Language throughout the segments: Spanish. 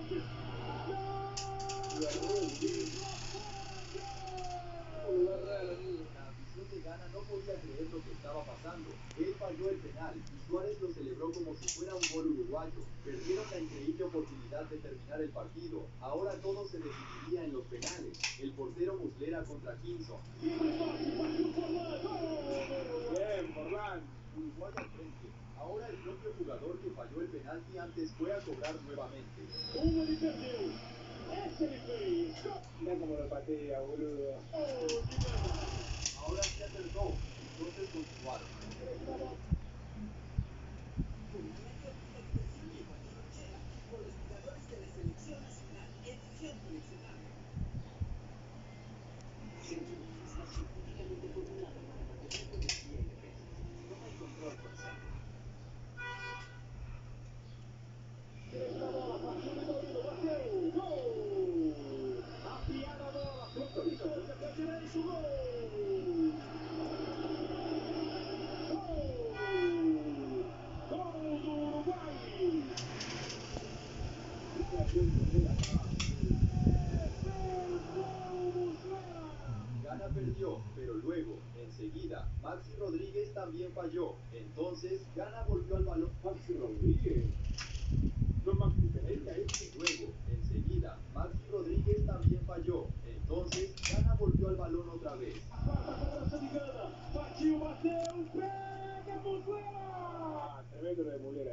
La afición de Ghana no podía creer lo que estaba pasando. Él falló el penal y Suárez lo celebró como si fuera un gol uruguayo. Perdieron la increíble oportunidad de terminar el partido. Ahora todo se definiría en los penales. El portero Muslera contra Kinson. Bien, Forlán. Uruguay al frente. Ahora el propio jugador que falló el penalti antes fue a cobrar nuevamente. Mira cómo lo patea, boludo. Ahora se acertó. Entonces continuaron. Ghana perdió, pero luego, enseguida, Maxi Rodríguez también falló. Entonces, Ghana volvió al balón. Maxi Rodríguez. No Maxi Pereira, Luego, enseguida, Maxi Rodríguez también falló. Entonces, Ghana volvió al balón otra vez. Tremendo lo de Muslera,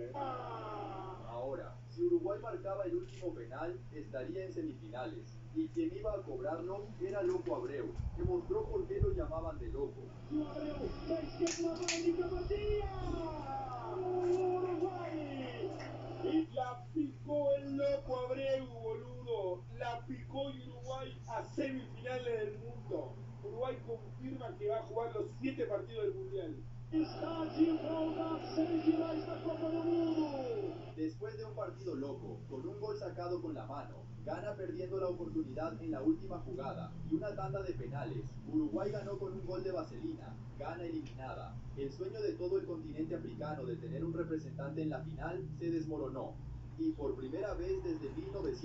Ahora, si Uruguay marcaba el último penal, estaría en semifinales. Y quien iba a cobrarlo era Loco Abreu, que mostró por qué lo llamaban de loco. Y la picó el Loco Abreu, boludo. La picó y Uruguay a semifinales del mundo. Uruguay confirma que va a jugar los 7 partidos del Mundial. Después de un partido loco, con un gol sacado con la mano, Ghana perdiendo la oportunidad en la última jugada y una tanda de penales, Uruguay ganó con un gol de vaselina, Ghana eliminada. El sueño de todo el continente africano de tener un representante en la final se desmoronó. Y por primera vez desde 1900